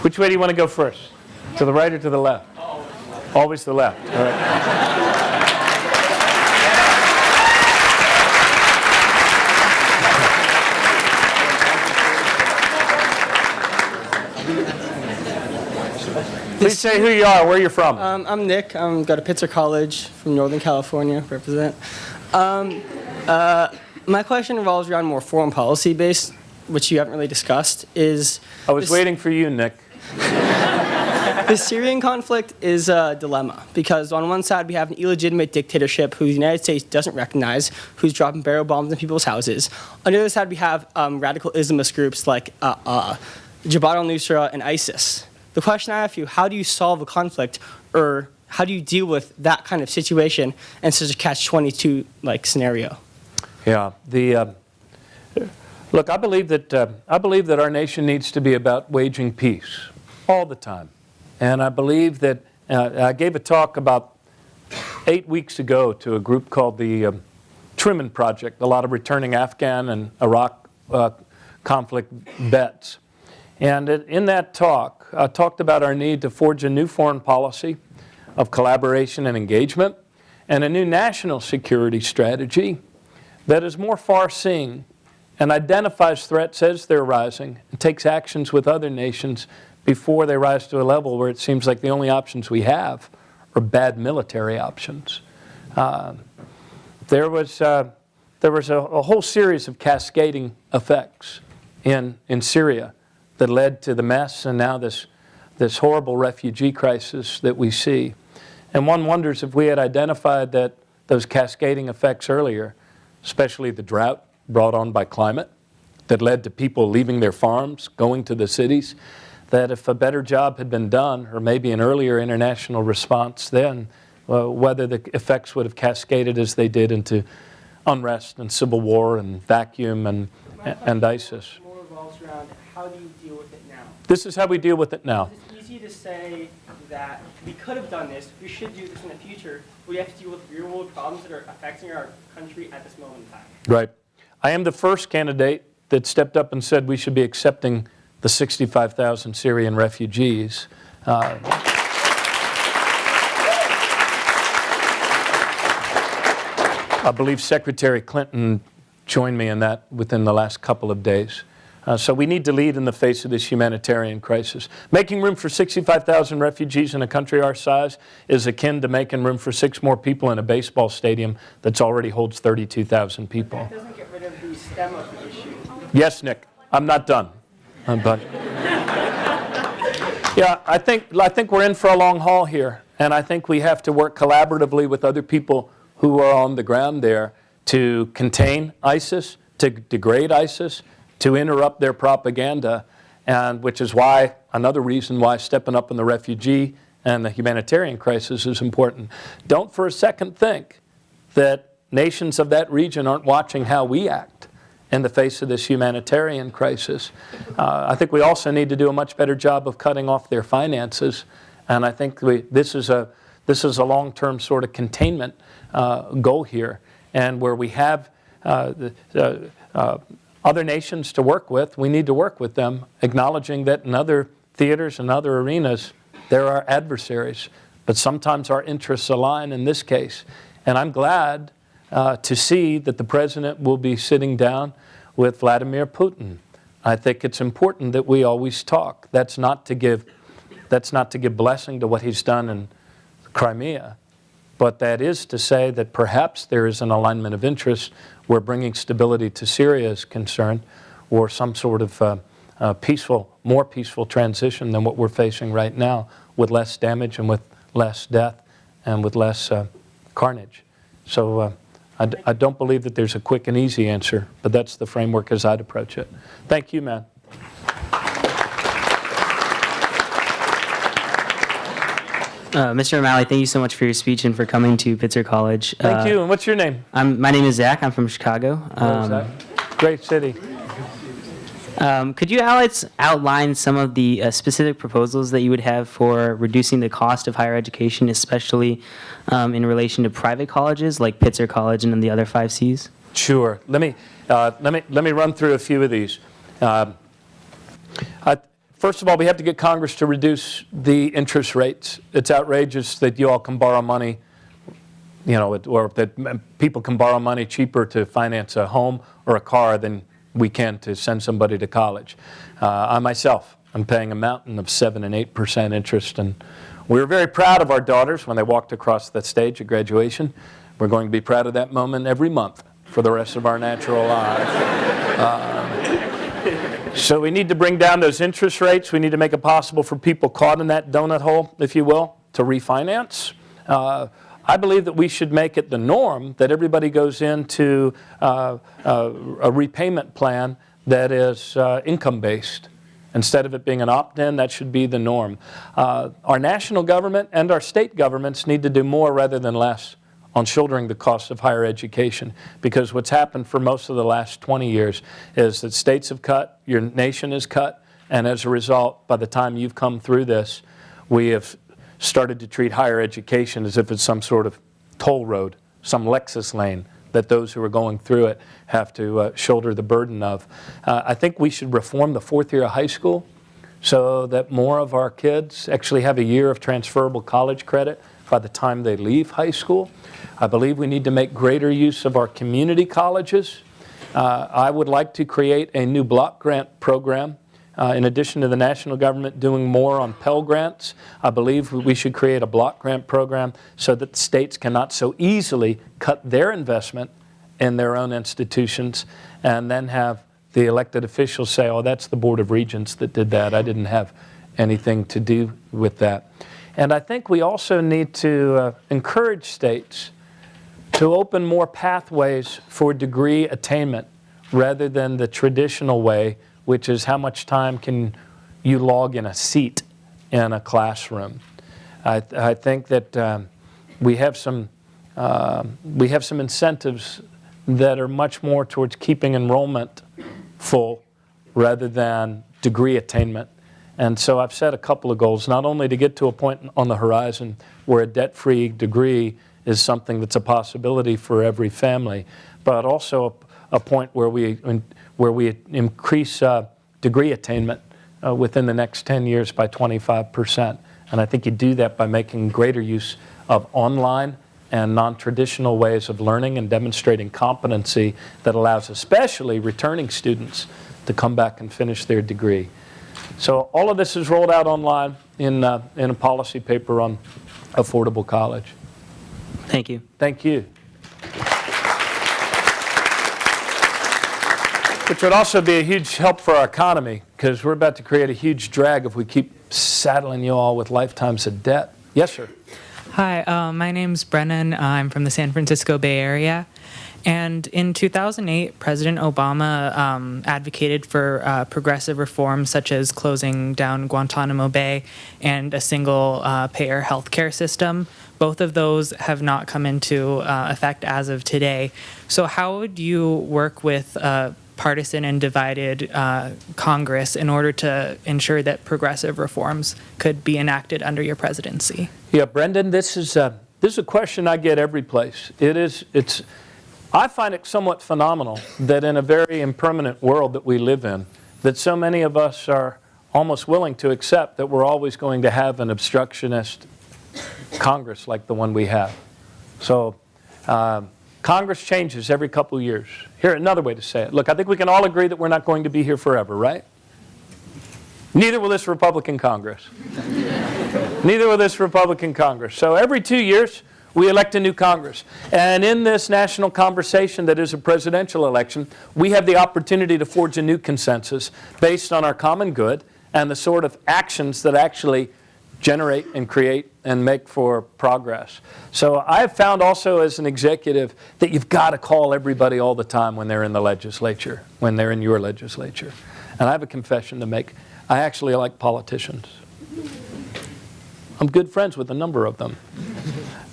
Which way do you want to go first? To the right or to the left? Always the left. All right. Please say who you are, where you're from. I'm Nick. Go to Pitzer College from Northern California, represent. My question revolves around more foreign policy based, which you haven't really discussed, is... I was waiting for you, Nick. The Syrian conflict is a dilemma, because on one side we have an illegitimate dictatorship who the United States doesn't recognize, who's dropping barrel bombs in people's houses. On the other side we have radical Islamist groups like Jabhat al-Nusra and ISIS. The question I have for you, how do you solve a conflict, or how do you deal with that kind of situation in such a catch-22 like scenario? Yeah, look, I believe that our nation needs to be about waging peace all the time, and I believe that I gave a talk about 8 weeks ago to a group called the Truman Project, a lot of returning Afghan and Iraq conflict vets. And in that talk, I talked about our need to forge a new foreign policy of collaboration and engagement, and a new national security strategy that is more far-seeing and identifies threats as they're rising and takes actions with other nations before they rise to a level where it seems like the only options we have are bad military options. There was a whole series of cascading effects in Syria that led to the mess and now this horrible refugee crisis that we see. And one wonders if we had identified those cascading effects earlier, especially the drought brought on by climate that led to people leaving their farms, going to the cities, that if a better job had been done, or maybe an earlier international response then, whether the effects would have cascaded as they did into unrest and civil war and vacuum and ISIS. More revolves around how do you deal with it now? This is how we deal with it now. It's easy to say that we could have done this, we should do this in the future, but we have to deal with real-world problems that are affecting our country at this moment in time. Right. I am the first candidate that stepped up and said we should be accepting the 65,000 Syrian refugees. I believe Secretary Clinton joined me in that within the last couple of days. So we need to lead in the face of this humanitarian crisis. Making room for 65,000 refugees in a country our size is akin to making room for 6 more people in a baseball stadium that already holds 32,000 people. That doesn't get rid of the stem of the issue. Yes, Nick, I'm not done. But yeah, I think we're in for a long haul here, and I think we have to work collaboratively with other people who are on the ground there to contain ISIS, to degrade ISIS, to interrupt their propaganda, and which is why, another reason why stepping up in the refugee and the humanitarian crisis is important. Don't for a second think that nations of that region aren't watching how we act in the face of this humanitarian crisis. I think we also need to do a much better job of cutting off their finances, and I think this is a long-term sort of containment goal here, and where we have other nations to work with, we need to work with them, acknowledging that in other theaters and other arenas, there are adversaries, but sometimes our interests align in this case. And I'm glad to see that the President will be sitting down with Vladimir Putin. I think it's important that we always talk. That's not to give blessing to what he's done in Crimea, but that is to say that perhaps there is an alignment of interest where bringing stability to Syria is concerned, or some sort of more peaceful transition than what we're facing right now, with less damage and with less death and with less carnage. So I don't believe that there's a quick and easy answer, but that's the framework as I'd approach it. Thank you, man. Mr. O'Malley, thank you so much for your speech and for coming to Pitzer College. Thank you. And what's your name? My name is Zach. I'm from Chicago. Zach. Great city. Could you, Alex, outline some of the specific proposals that you would have for reducing the cost of higher education, especially in relation to private colleges like Pitzer College and then the other 5 Cs? Sure. Let me run through a few of these. First of all, we have to get Congress to reduce the interest rates. It's outrageous that you all can borrow money, or that people can borrow money cheaper to finance a home or a car than we can to send somebody to college. I myself, I'm paying a mountain of 7% and 8% interest, and we were very proud of our daughters when they walked across that stage at graduation. We're going to be proud of that moment every month for the rest of our natural lives. So we need to bring down those interest rates. We need to make it possible for people caught in that donut hole, if you will, to refinance. I believe that we should make it the norm that everybody goes into a repayment plan that is income-based. Instead of it being an opt-in, that should be the norm. Our national government and our state governments need to do more rather than less on shouldering the cost of higher education, because what's happened for most of the last 20 years is that states have cut, your nation is cut, and as a result, by the time you've come through this, we have started to treat higher education as if it's some sort of toll road, some Lexus lane that those who are going through it have to shoulder the burden of. I think we should reform the fourth year of high school so that more of our kids actually have a year of transferable college credit by the time they leave high school. I believe we need to make greater use of our community colleges. I would like to create a new block grant program. In addition to the national government doing more on Pell Grants, I believe we should create a block grant program so that the states cannot so easily cut their investment in their own institutions and then have the elected officials say, oh, that's the Board of Regents that did that. I didn't have anything to do with that. And I think we also need to encourage states to open more pathways for degree attainment rather than the traditional way, which is how much time can you log in a seat in a classroom. I think that we have some incentives that are much more towards keeping enrollment full rather than degree attainment. And so I've set a couple of goals, not only to get to a point on the horizon where a debt-free degree is something that's a possibility for every family, but also a point where we increase degree attainment within the next 10 years by 25%. And I think you do that by making greater use of online and non-traditional ways of learning and demonstrating competency that allows especially returning students to come back and finish their degree. So all of this is rolled out online in a policy paper on affordable college. Thank you. Thank you. Which would also be a huge help for our economy, because we're about to create a huge drag if we keep saddling you all with lifetimes of debt. Yes, sir. Hi, my name's Brennan. I'm from the San Francisco Bay Area. And in 2008, President Obama advocated for progressive reforms such as closing down Guantanamo Bay and a single-payer healthcare system. Both of those have not come into effect as of today. So how would you work with partisan and divided Congress in order to ensure that progressive reforms could be enacted under your presidency? Yeah, Brendan, this is a question I get every place. I find it somewhat phenomenal that in a very impermanent world that we live in, that so many of us are almost willing to accept that we're always going to have an obstructionist Congress like the one we have. So Congress changes every couple of years. Here, another way to say it. Look, I think we can all agree that we're not going to be here forever, right? Neither will this Republican Congress. Neither will this Republican Congress. So every 2 years, we elect a new Congress. And in this national conversation that is a presidential election, we have the opportunity to forge a new consensus based on our common good and the sort of actions that actually generate and create and make for progress. So I've found also as an executive that you've got to call everybody all the time when they're in the legislature, when they're in your legislature. And I have a confession to make. I actually like politicians. I'm good friends with a number of them.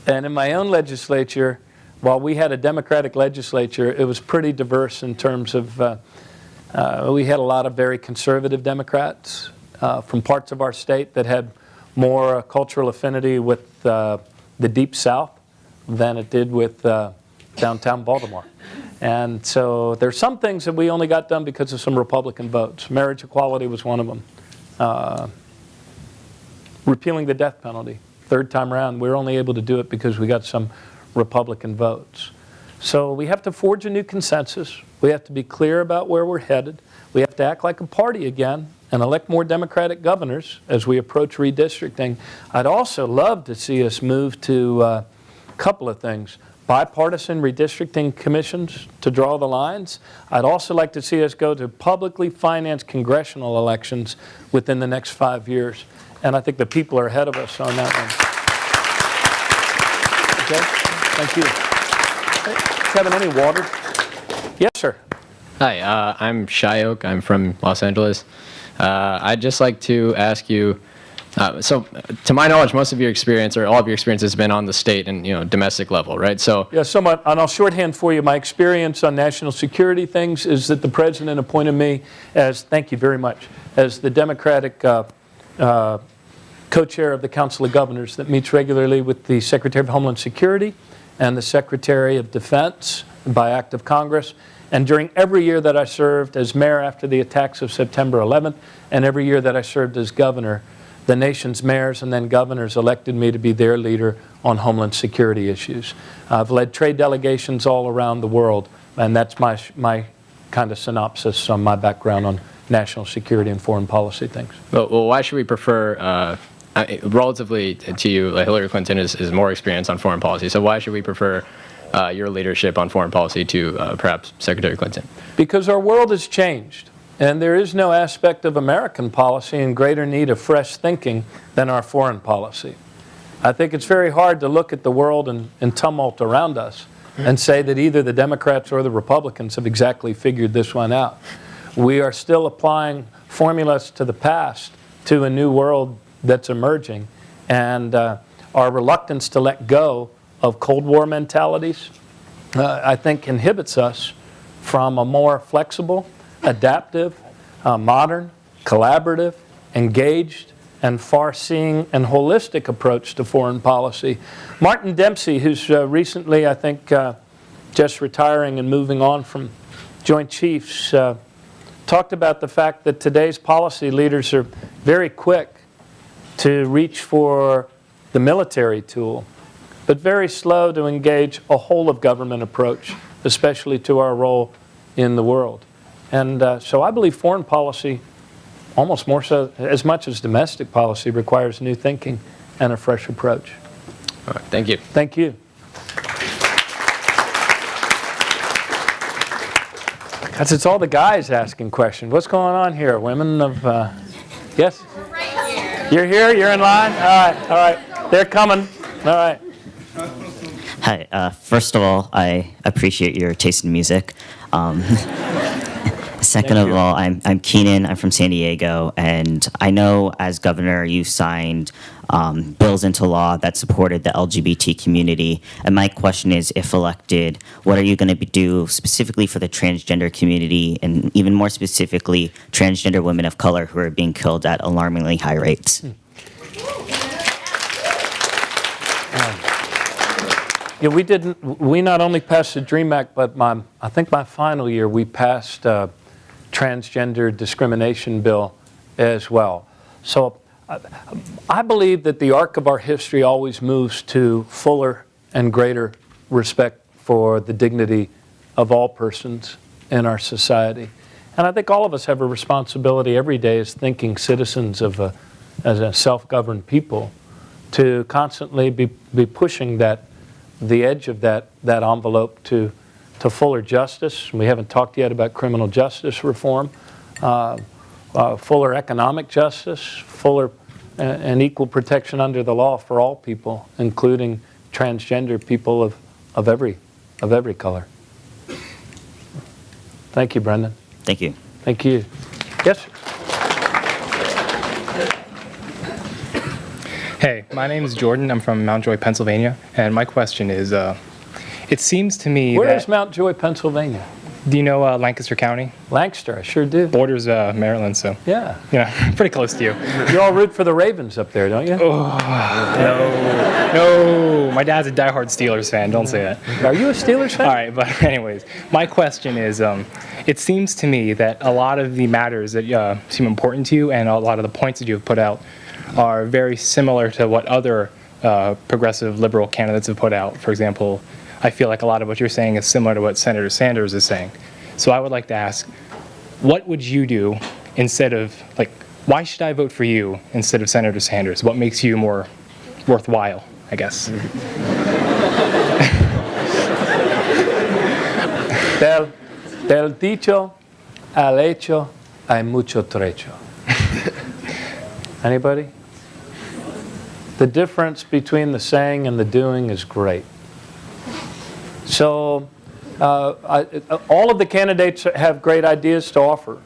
And in my own legislature, while we had a Democratic legislature, it was pretty diverse in terms of, we had a lot of very conservative Democrats from parts of our state that had more cultural affinity with the Deep South than it did with downtown Baltimore. And so there's some things that we only got done because of some Republican votes. Marriage equality was one of them. repealing the death penalty. Third time around, we were only able to do it because we got some Republican votes. So we have to forge a new consensus. We have to be clear about where we're headed. We have to act like a party again and elect more Democratic governors as we approach redistricting. I'd also love to see us move to a couple of things. Bipartisan redistricting commissions to draw the lines. I'd also like to see us go to publicly financed congressional elections within the next 5 years. And I think the people are ahead of us on that one. Okay? Thank you. Kevin, any water? Yes, sir. Hi, I'm Shyok. I'm from Los Angeles. I'd just like to ask you, so to my knowledge, most of your experience, or all of your experience, has been on the state and domestic level, right? So yeah, somewhat. And I'll shorthand for you. My experience on national security things is that the president appointed me as, thank you very much, as the Democratic co-chair of the Council of Governors that meets regularly with the Secretary of Homeland Security and the Secretary of Defense by act of Congress. And during every year that I served as mayor after the attacks of September 11th, and every year that I served as governor, the nation's mayors and then governors elected me to be their leader on homeland security issues. I've led trade delegations all around the world, and that's my kind of synopsis on my background on national security and foreign policy things. well, why should we prefer, relatively to you, Hillary Clinton is more experienced on foreign policy, so why should we prefer your leadership on foreign policy to perhaps Secretary Clinton? Because our world has changed, and there is no aspect of American policy in greater need of fresh thinking than our foreign policy. I think it's very hard to look at the world in tumult around us and say that either the Democrats or the Republicans have exactly figured this one out. We are still applying formulas to the past to a new world that's emerging, and our reluctance to let go of Cold War mentalities, I think inhibits us from a more flexible, adaptive, modern, collaborative, engaged, and far-seeing and holistic approach to foreign policy. Martin Dempsey, who's recently, I think, just retiring and moving on from Joint Chiefs, talked about the fact that today's policy leaders are very quick to reach for the military tool, but very slow to engage a whole-of-government approach, especially to our role in the world. And so I believe foreign policy, almost more so as much as domestic policy, requires new thinking and a fresh approach. All right, thank you. Thank you. Because it's all the guys asking questions. What's going on here? Women of, yes? We're right here. You're here? You're in line? All right. They're coming. All right. Hi. First of all, I appreciate your taste in music. Second of all, I'm Keenan. I'm from San Diego, and I know as governor you signed bills into law that supported the LGBT community. And my question is, if elected, what are you going to do specifically for the transgender community, and even more specifically, transgender women of color who are being killed at alarmingly high rates? Yeah, we not only passed the DREAM Act, but I think my final year we passed a transgender discrimination bill as well. So I believe that the arc of our history always moves to fuller and greater respect for the dignity of all persons in our society. And I think all of us have a responsibility every day as thinking citizens of as a self-governed people to constantly be pushing the edge of that envelope to fuller justice. We haven't talked yet about criminal justice reform, fuller economic justice, fuller and equal protection under the law for all people, including transgender people of every color. Thank you, Brendan. Thank you. Thank you. Yes? Hey, my name is Jordan. I'm from Mount Joy, Pennsylvania. And my question is, it seems to me Where is Mount Joy, Pennsylvania? Do you know Lancaster County? Lancaster, I sure do. Borders Maryland, so Yeah. pretty close to you. You all root for the Ravens up there, don't you? No, my dad's a diehard Steelers fan. Don't say that. Are you a Steelers fan? All right, but anyways, my question is, it seems to me that a lot of the matters that seem important to you and a lot of the points that you have put out are very similar to what other progressive liberal candidates have put out. For example, I feel like a lot of what you're saying is similar to what Senator Sanders is saying. So I would like to ask, what would you do instead of, like, why should I vote for you instead of Senator Sanders? What makes you more worthwhile, I guess? Del dicho al hecho hay mucho trecho. Anybody? The difference between the saying and the doing is great. So all of the candidates have great ideas to offer,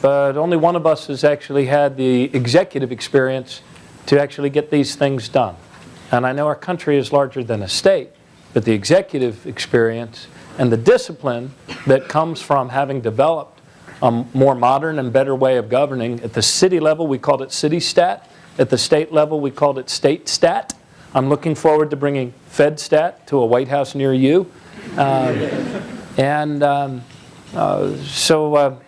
but only one of us has actually had the executive experience to actually get these things done. And I know our country is larger than a state, but the executive experience and the discipline that comes from having developed a more modern and better way of governing. At the city level, we called it city stat. At the state level, we called it state stat. I'm looking forward to bringing Fed stat to a White House near you. So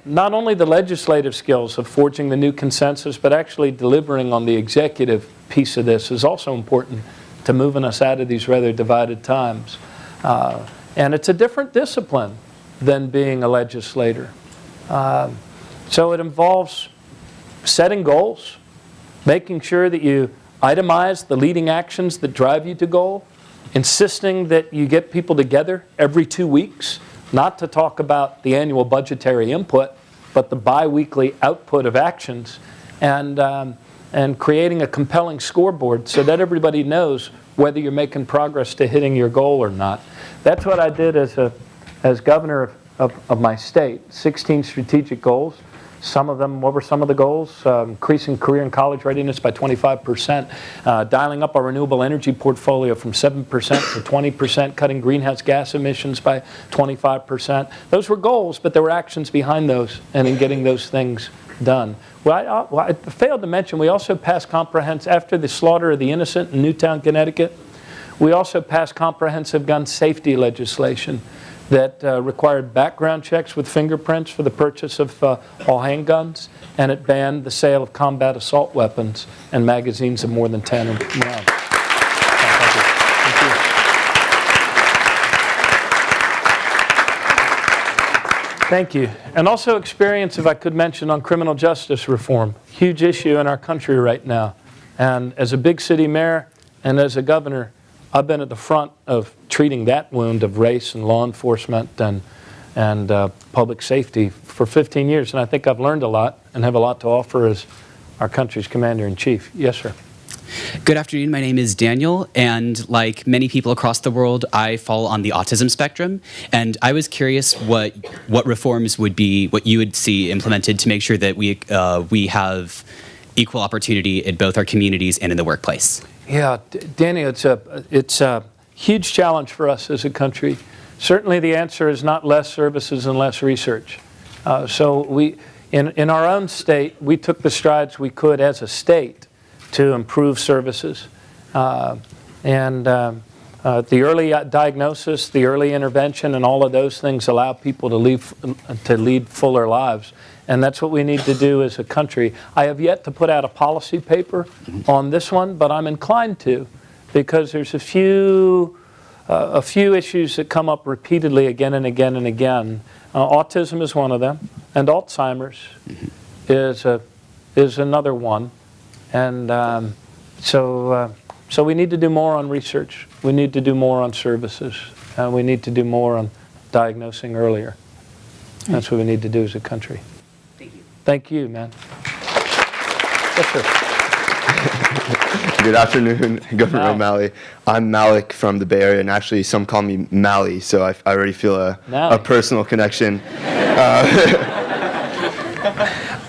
not only the legislative skills of forging the new consensus, but actually delivering on the executive piece of this is also important to moving us out of these rather divided times. And it's a different discipline than being a legislator. So it involves setting goals, making sure that you itemize the leading actions that drive you to goal, insisting that you get people together every 2 weeks, not to talk about the annual budgetary input, but the bi-weekly output of actions, and creating a compelling scoreboard so that everybody knows whether you're making progress to hitting your goal or not. That's what I did as governor of my state, 16 strategic goals. Some of them, what were some of the goals? Increasing career and college readiness by 25%, dialing up our renewable energy portfolio from 7% to 20%, cutting greenhouse gas emissions by 25%. Those were goals, but there were actions behind those and in getting those things done. Well, I failed to mention, we also passed after the slaughter of the innocent in Newtown, Connecticut, we also passed comprehensive gun safety legislation that required background checks with fingerprints for the purchase of all handguns, and it banned the sale of combat assault weapons and magazines of more than 10 rounds. Thank you. And also experience, if I could mention, on criminal justice reform. Huge issue in our country right now. And as a big city mayor and as a governor, I've been at the front of treating that wound of race and law enforcement and public safety for 15 years. And I think I've learned a lot and have a lot to offer as our country's commander-in-chief. Yes, sir. Good afternoon. My name is Daniel, and like many people across the world, I fall on the autism spectrum. And I was curious what reforms would be, what you would see implemented to make sure that we have equal opportunity in both our communities and in the workplace. Yeah, Danny, it's a huge challenge for us as a country. Certainly the answer is not less services and less research. So we, in our own state, we took the strides we could as a state to improve services. The early diagnosis, the early intervention, and all of those things allow people to lead fuller lives. And that's what we need to do as a country. I have yet to put out a policy paper on this one, but I'm inclined to, because there's a few issues that come up repeatedly again and again and again. Autism is one of them, and Alzheimer's is another one. And so we need to do more on research. We need to do more on services. We need to do more on diagnosing earlier. That's what we need to do as a country. Thank you. Thank you, man. Yes, sir. Good afternoon, Governor O'Malley. I'm Malik from the Bay Area, and actually some call me Mally, so I already feel a personal connection.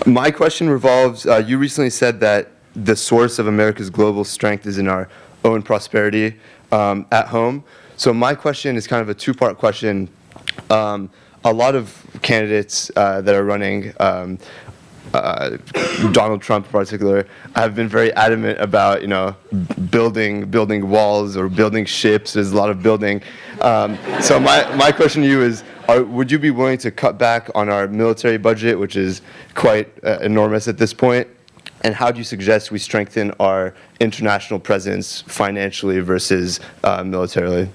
My question revolves, you recently said that the source of America's global strength is in our own prosperity at home. So my question is kind of a two-part question. a lot of candidates that are running, Donald Trump in particular, have been very adamant about, building walls or building ships. There's a lot of building. So my question to you is, would you be willing to cut back on our military budget, which is quite enormous at this point? And how do you suggest we strengthen our international presence financially versus militarily?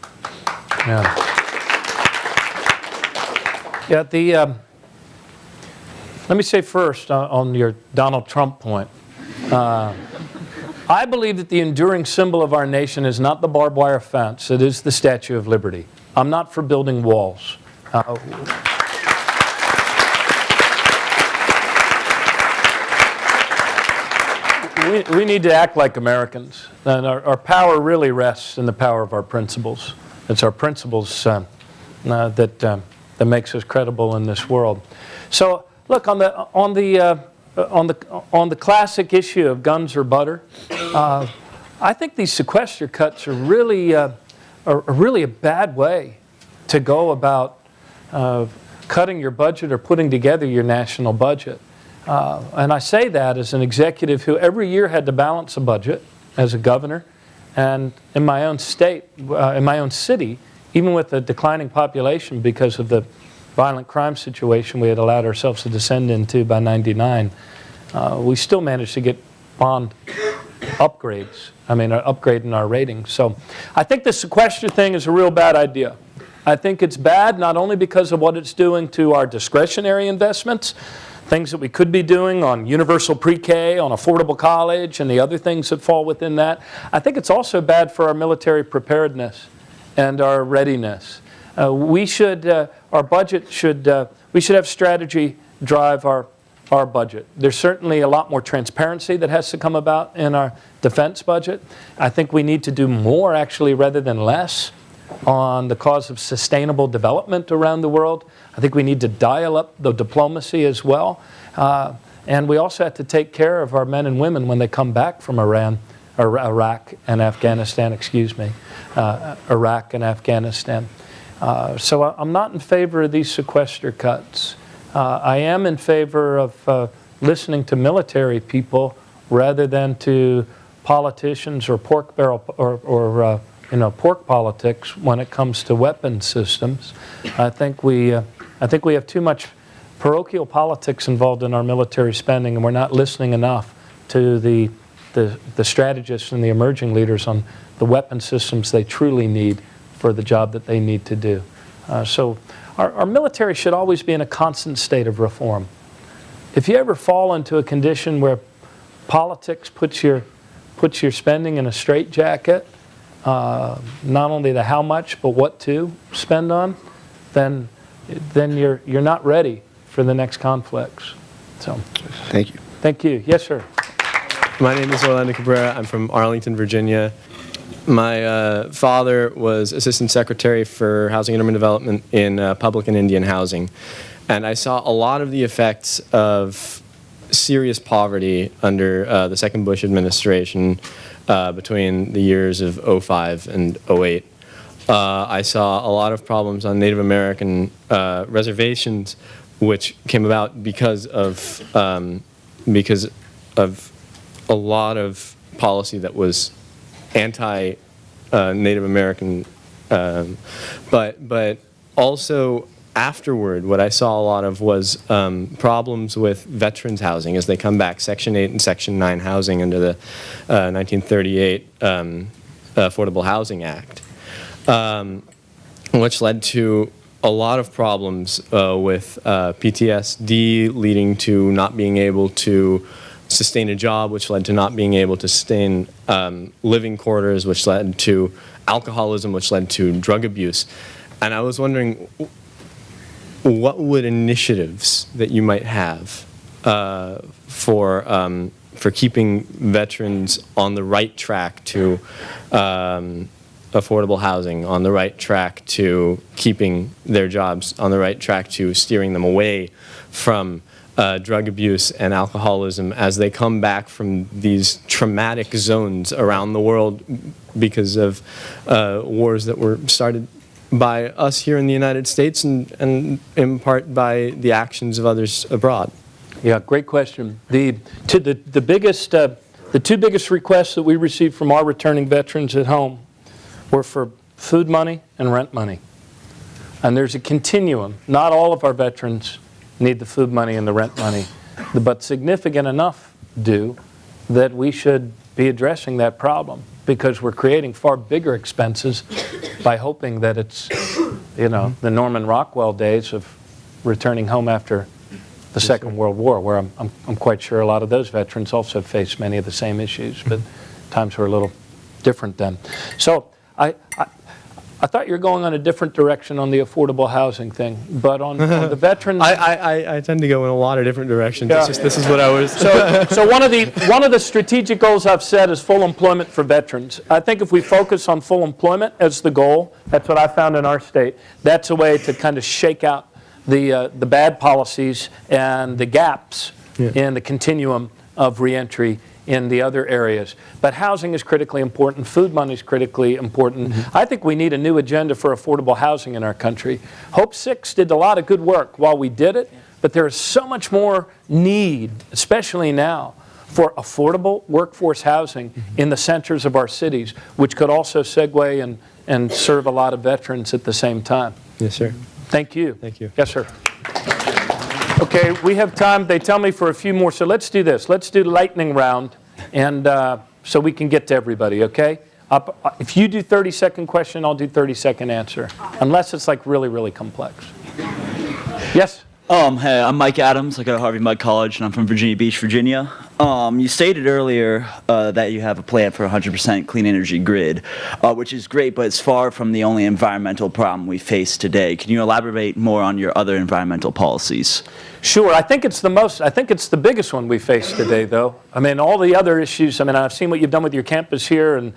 Yeah, let me say first on your Donald Trump point. I believe that the enduring symbol of our nation is not the barbed wire fence, it is the Statue of Liberty. I'm not for building walls. We need to act like Americans, and our power really rests in the power of our principles. It's our principles that makes us credible in this world. So, look, on the classic issue of guns or butter, I think these sequester cuts are really a bad way to go about cutting your budget or putting together your national budget. And I say that as an executive who every year had to balance a budget as a governor, and in my own state, in my own city, even with a declining population because of the violent crime situation we had allowed ourselves to descend into by '99, we still managed to get bond upgrades. I mean, upgrading our ratings. So I think the sequester thing is a real bad idea. I think it's bad not only because of what it's doing to our discretionary investments, things that we could be doing on universal pre-K, on affordable college, and the other things that fall within that. I think it's also bad for our military preparedness and our readiness. We should have strategy drive our budget. There's certainly a lot more transparency that has to come about in our defense budget. I think we need to do more, actually, rather than less, on the cause of sustainable development around the world. I think we need to dial up the diplomacy as well. And we also have to take care of our men and women when they come back from Iraq and Afghanistan. So I'm not in favor of these sequester cuts. I am in favor of listening to military people rather than to politicians or pork politics when it comes to weapon systems. I think we have too much parochial politics involved in our military spending, and we're not listening enough to the strategists and the emerging leaders on the weapon systems they truly need for the job that they need to do. So our military should always be in a constant state of reform. If you ever fall into a condition where politics puts your spending in a straitjacket, not only the how much but what to spend on, then you're not ready for the next conflicts. So, thank you. Thank you. Yes, sir. My name is Orlando Cabrera. I'm from Arlington, Virginia. My father was Assistant Secretary for Housing and Urban Development in Public and Indian Housing. And I saw a lot of the effects of serious poverty under the second Bush administration between the years of '05 and '08. I saw a lot of problems on Native American reservations, which came about because of a lot of policy that was anti-Native American, but also afterward, what I saw a lot of was problems with veterans housing as they come back, Section 8 and Section 9 housing under the 1938 Affordable Housing Act, which led to a lot of problems with PTSD, leading to not being able to sustain a job, which led to not being able to sustain living quarters, which led to alcoholism, which led to drug abuse. And I was wondering, what would initiatives that you might have for keeping veterans on the right track to affordable housing, on the right track to keeping their jobs, on the right track to steering them away from drug abuse and alcoholism as they come back from these traumatic zones around the world because of wars that were started by us here in the United States and in part by the actions of others abroad? Yeah, great question. The two biggest requests that we received from our returning veterans at home were for food money and rent money. And there's a continuum. Not all of our veterans need the food money and the rent money, but significant enough do that we should be addressing that problem, because we're creating far bigger expenses by hoping that it's, the Norman Rockwell days of returning home after the Second World War, where I'm quite sure a lot of those veterans also faced many of the same issues, but times were a little different then. So I thought you were going on a different direction on the affordable housing thing, but on the veterans... I tend to go in a lot of different directions. Yeah. It's just this is what I was... So one of the strategic goals I've set is full employment for veterans. I think if we focus on full employment as the goal, that's what I found in our state, that's a way to kind of shake out the bad policies and the gaps in the continuum of reentry in the other areas. But housing is critically important. Food money is critically important. I think we need a new agenda for affordable housing in our country. Hope 6 did a lot of good work while we did it, but there is so much more need, especially now, for affordable workforce housing in the centers of our cities, which could also segue and serve a lot of veterans at the same time. Yes, sir. Thank you. Thank you. Yes, sir. Okay, we have time. They tell me for a few more, so let's do this. Let's do lightning round, and so we can get to everybody, okay? If you do 30-second question, I'll do 30-second answer, unless it's like really, really complex. Yes? Hey, I'm Mike Adams. I go to Harvey Mudd College, and I'm from Virginia Beach, Virginia. You stated earlier that you have a plan for a 100% clean energy grid, which is great, but it's far from the only environmental problem we face today. Can you elaborate more on your other environmental policies? Sure. I think it's the biggest one we face today, though. I mean, all the other issues, I've seen what you've done with your campus here, and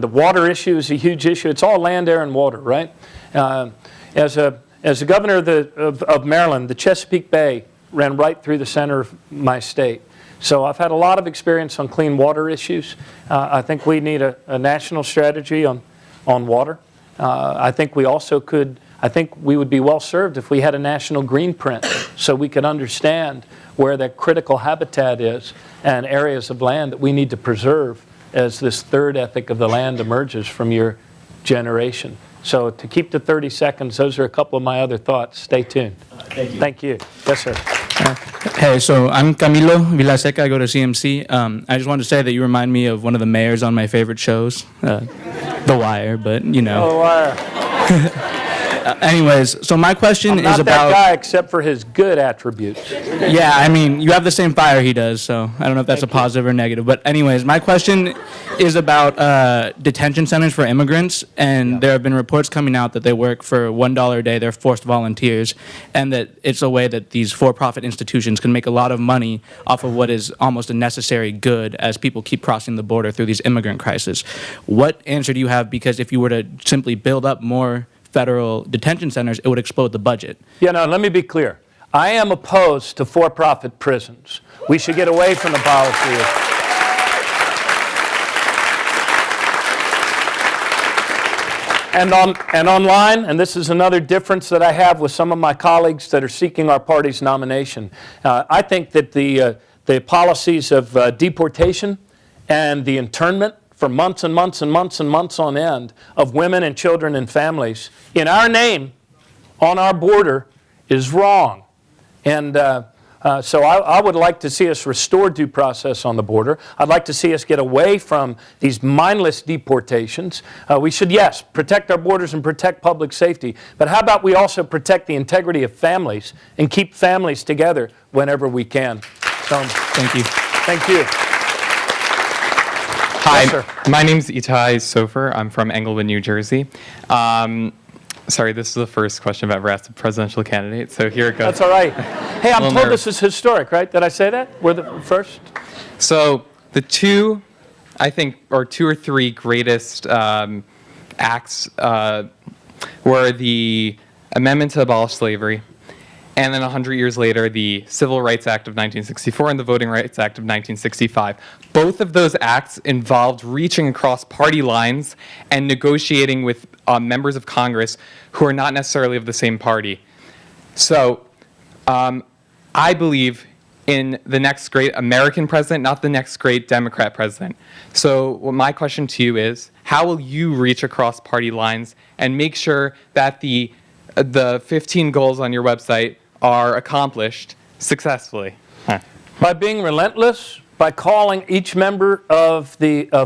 the water issue is a huge issue. It's all land, air, and water, right? As the governor of Maryland, the Chesapeake Bay ran right through the center of my state. So I've had a lot of experience on clean water issues. I think we need a national strategy on water. I think we would be well served if we had a national green print so we could understand where that critical habitat is and areas of land that we need to preserve as this third ethic of the land emerges from your generation. So to keep to 30 seconds, those are a couple of my other thoughts. Stay tuned. Thank you. Thank you. Yes, sir. Hey, so I'm Camilo Vilaseca. I go to CMC. I just wanted to say that you remind me of one of the mayors on my favorite shows, The Wire, but you know. The Wire. Anyways, so my question I'm not is about... that guy except for his good attributes. Yeah, you have the same fire he does, so I don't know if that's a positive or negative. But anyways, my question is about detention centers for immigrants, and there have been reports coming out that they work for $1 a day, they're forced volunteers, and that it's a way that these for-profit institutions can make a lot of money off of what is almost a necessary good as people keep crossing the border through these immigrant crises. What answer do you have? Because if you were to simply build up more federal detention centers, it would explode the budget. Yeah, no, let me be clear. I am opposed to for-profit prisons. We should get away from the policy of... And online, and this is another difference that I have with some of my colleagues that are seeking our party's nomination. I think that the policies of deportation and the internment for months and months and months and months on end of women and children and families in our name on our border is wrong. And so I would like to see us restore due process on the border. I'd like to see us get away from these mindless deportations. We should, yes, protect our borders and protect public safety. But how about we also protect the integrity of families and keep families together whenever we can? So, Thank you. Thank you. Hi, yes, my name's Itai Sofer. I'm from Englewood, New Jersey. Sorry, this is the first question I've ever asked a presidential candidate, so here it goes. That's all right. Hey, I'm told this is historic, right? Did I say that? We're the first? So the two, I think, or two or three greatest acts were the amendment to abolish slavery and then 100 years later, the Civil Rights Act of 1964 and the Voting Rights Act of 1965. Both of those acts involved reaching across party lines and negotiating with members of Congress who are not necessarily of the same party. So I believe in the next great American president, not the next great Democrat president. So my question to you is, how will you reach across party lines and make sure that the 15 goals on your website are accomplished successfully? By being relentless, by calling each member of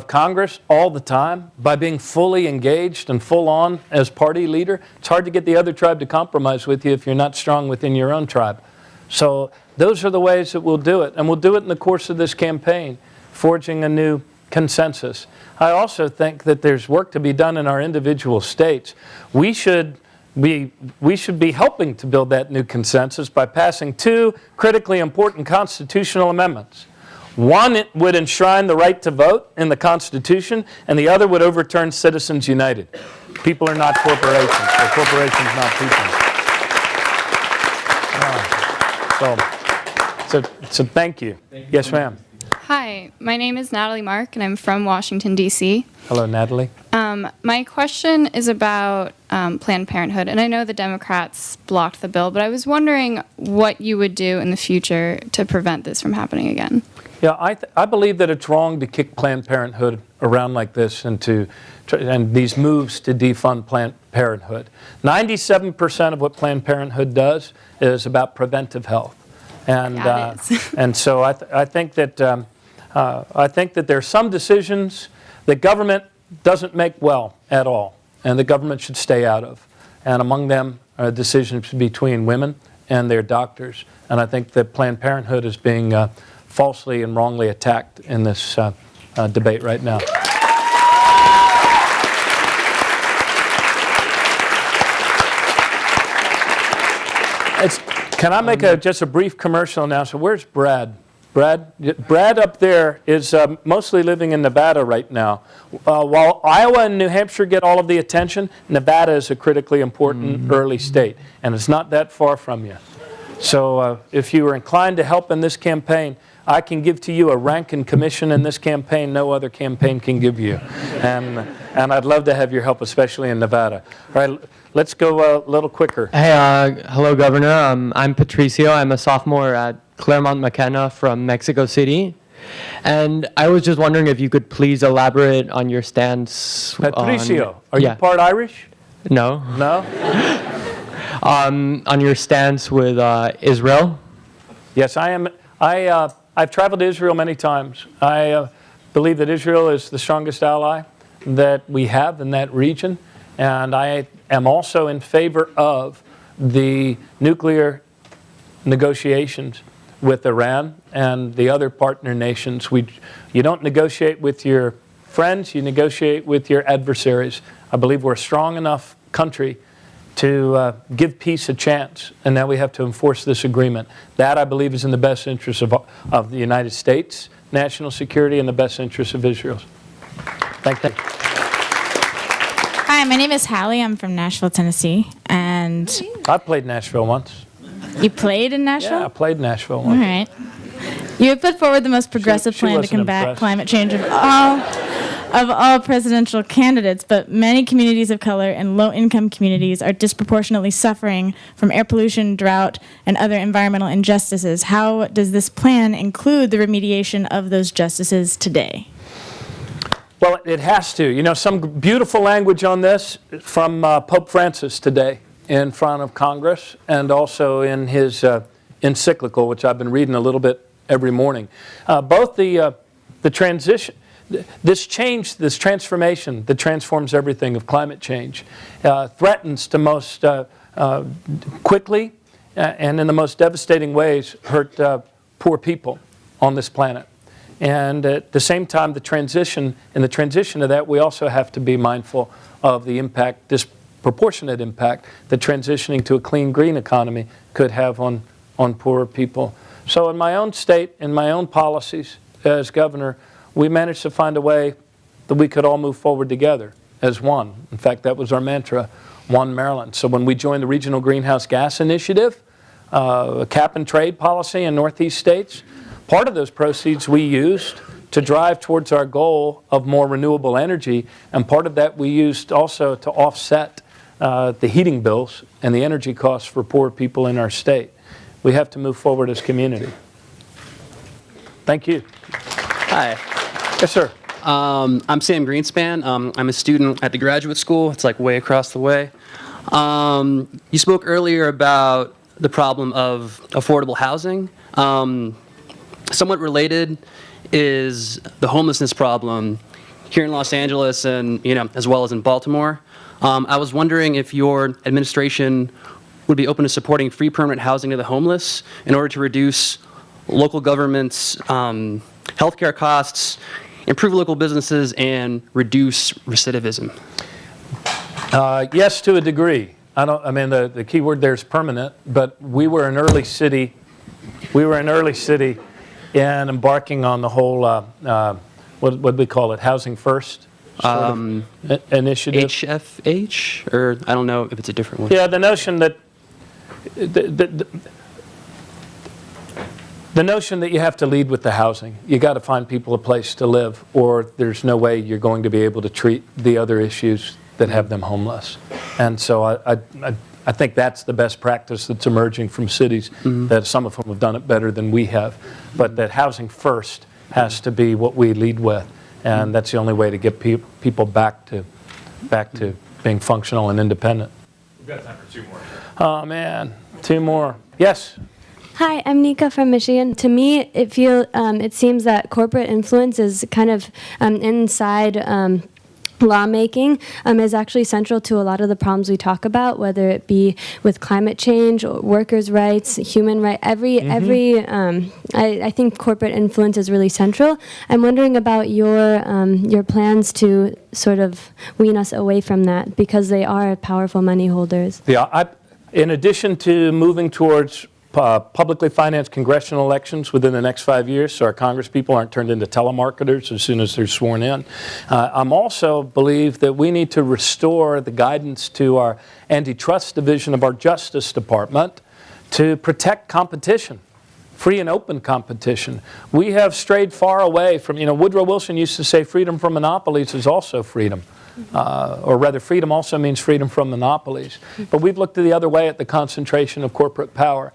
Congress all the time, by being fully engaged and full on as party leader. It's hard to get the other tribe to compromise with you if you're not strong within your own tribe. So those are the ways that we'll do it, and we'll do it in the course of this campaign, forging a new consensus. I also think that there's work to be done in our individual states. We should be helping to build that new consensus by passing two critically important constitutional amendments. One would enshrine the right to vote in the Constitution, and the other would overturn Citizens United. People are not corporations. They're corporations, not people. So thank you. Yes, ma'am. Hi, my name is Natalie Mark, and I'm from Washington, D.C. Hello, Natalie. My question is about Planned Parenthood, and I know the Democrats blocked the bill, but I was wondering what you would do in the future to prevent this from happening again. Yeah, I believe that it's wrong to kick Planned Parenthood around like this and these moves to defund Planned Parenthood. 97% of what Planned Parenthood does is about preventive health. And, and so I think that there are some decisions that government doesn't make well at all, and the government should stay out of. And among them are decisions between women and their doctors. And I think that Planned Parenthood is being falsely and wrongly attacked in this debate right now. Can I make just a brief commercial announcement? Where's Brad? Brad up there is mostly living in Nevada right now. While Iowa and New Hampshire get all of the attention, Nevada is a critically important early state, and it's not that far from you. So if you are inclined to help in this campaign, I can give to you a rank and commission in this campaign no other campaign can give you. And I'd love to have your help, especially in Nevada. All right, let's go a little quicker. Hey, hello, Governor. I'm Patricio. I'm a sophomore at Claremont McKenna from Mexico City. And I was just wondering if you could please elaborate on your stance. Patricio, are you part Irish? No. No? On your stance with Israel? Yes, I am. I've traveled to Israel many times. I believe that Israel is the strongest ally that we have in that region. And I am also in favor of the nuclear negotiations with Iran and the other partner nations. You don't negotiate with your friends, you negotiate with your adversaries. I believe we're a strong enough country to give peace a chance, and now we have to enforce this agreement. That, I believe, is in the best interest of the United States, national security, and the best interest of Israel. Thank you. Hi, my name is Hallie. I'm from Nashville, Tennessee, and I played Nashville once. You played in Nashville? Yeah, I played Nashville once. All right. You have put forward the most progressive plan to combat climate change of all presidential candidates, but many communities of color and low-income communities are disproportionately suffering from air pollution, drought, and other environmental injustices. How does this plan include the remediation of those justices today? Well, it has to. You know, some beautiful language on this from Pope Francis today in front of Congress, and also in his encyclical, which I've been reading a little bit every morning. Both the transition, this change, this transformation that transforms everything of climate change, threatens to most quickly and in the most devastating ways hurt poor people on this planet. And at the same time, the transition to that, we also have to be mindful of the impact, disproportionate impact, that transitioning to a clean, green economy could have on poorer people. So in my own state, in my own policies as governor, we managed to find a way that we could all move forward together as one. In fact, that was our mantra, One Maryland. So when we joined the Regional Greenhouse Gas Initiative, a cap and trade policy in Northeast states. Part of those proceeds we used to drive towards our goal of more renewable energy, and part of that we used also to offset the heating bills and the energy costs for poor people in our state. We have to move forward as a community. Thank you. Hi. Yes, sir. I'm Sam Greenspan. I'm a student at the graduate school. It's like way across the way. You spoke earlier about the problem of affordable housing. Somewhat related is the homelessness problem here in Los Angeles and, as well as in Baltimore. I was wondering if your administration would be open to supporting free permanent housing to the homeless in order to reduce local government's healthcare costs, improve local businesses, and reduce recidivism. Yes, to a degree. The key word there is permanent, but we were an early city. And embarking on the whole, what do we call it, Housing First initiative? HFH, or I don't know if it's a different one. Yeah, the notion that the notion that you have to lead with the housing. You got to find people a place to live, or there's no way you're going to be able to treat the other issues that have them homeless. And so I think that's the best practice that's emerging from cities, that some of them have done it better than we have. But that housing first has to be what we lead with, and that's the only way to get people back to being functional and independent. We've got time for 2 more. Oh man, 2 more. Yes. Hi, I'm Nika from Michigan. To me, it seems that corporate influence is kind of inside lawmaking is actually central to a lot of the problems we talk about, whether it be with climate change, or workers' rights, human rights. I think corporate influence is really central. I'm wondering about your plans to sort of wean us away from that, because they are powerful money holders. Yeah, in addition to moving towards publicly financed congressional elections within the next 5 years, so our Congress people aren't turned into telemarketers as soon as they're sworn in. I'm also believe that we need to restore the guidance to our antitrust division of our Justice Department to protect competition, free and open competition. We have strayed far away from, Woodrow Wilson used to say freedom from monopolies is also freedom. Or rather, freedom also means freedom from monopolies. But we've looked the other way at the concentration of corporate power,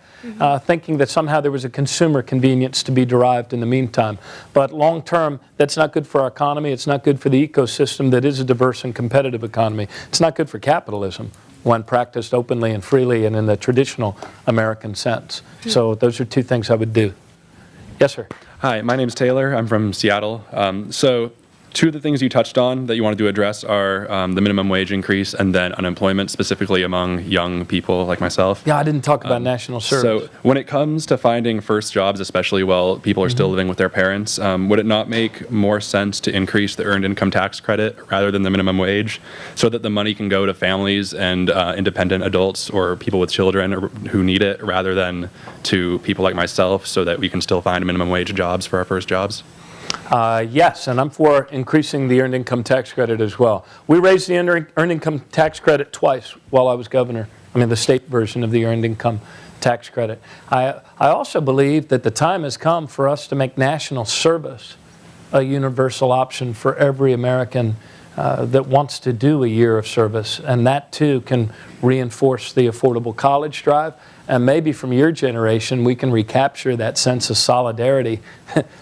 thinking that somehow there was a consumer convenience to be derived in the meantime. But long term, that's not good for our economy. It's not good for the ecosystem that is a diverse and competitive economy. It's not good for capitalism when practiced openly and freely and in the traditional American sense. So those are 2 things I would do. Yes, sir. Hi, my name's Taylor. I'm from Seattle. So 2 of the things you touched on that you wanted to address are the minimum wage increase and then unemployment, specifically among young people like myself. Yeah, I didn't talk about national service. So when it comes to finding first jobs, especially while people are still living with their parents, would it not make more sense to increase the earned income tax credit rather than the minimum wage so that the money can go to families and independent adults or people with children who need it rather than to people like myself so that we can still find minimum wage jobs for our first jobs? Yes, and I'm for increasing the earned income tax credit as well. We raised the earned income tax credit twice while I was governor. The state version of the earned income tax credit. I also believe that the time has come for us to make national service a universal option for every American that wants to do a year of service, and that too can reinforce the affordable college drive. And maybe from your generation, we can recapture that sense of solidarity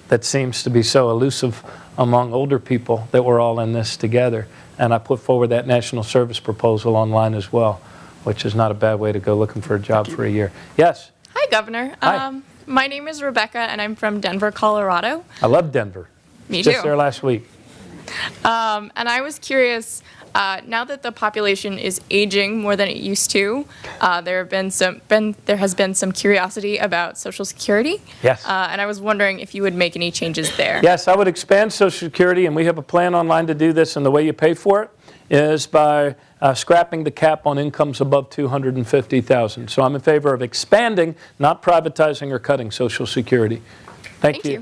that seems to be so elusive among older people, that we're all in this together. And I put forward that national service proposal online as well, which is not a bad way to go looking for a job for a year. Yes? Hi, Governor. Hi. My name is Rebecca, and I'm from Denver, Colorado. I love Denver. Me Just too. there last week. And I was curious, now that the population is aging more than it used to, there has been some curiosity about Social Security. Yes. And I was wondering if you would make any changes there. Yes, I would expand Social Security, and we have a plan online to do this, and the way you pay for it is by scrapping the cap on incomes above $250,000. So I'm in favor of expanding, not privatizing or cutting Social Security. Thank you.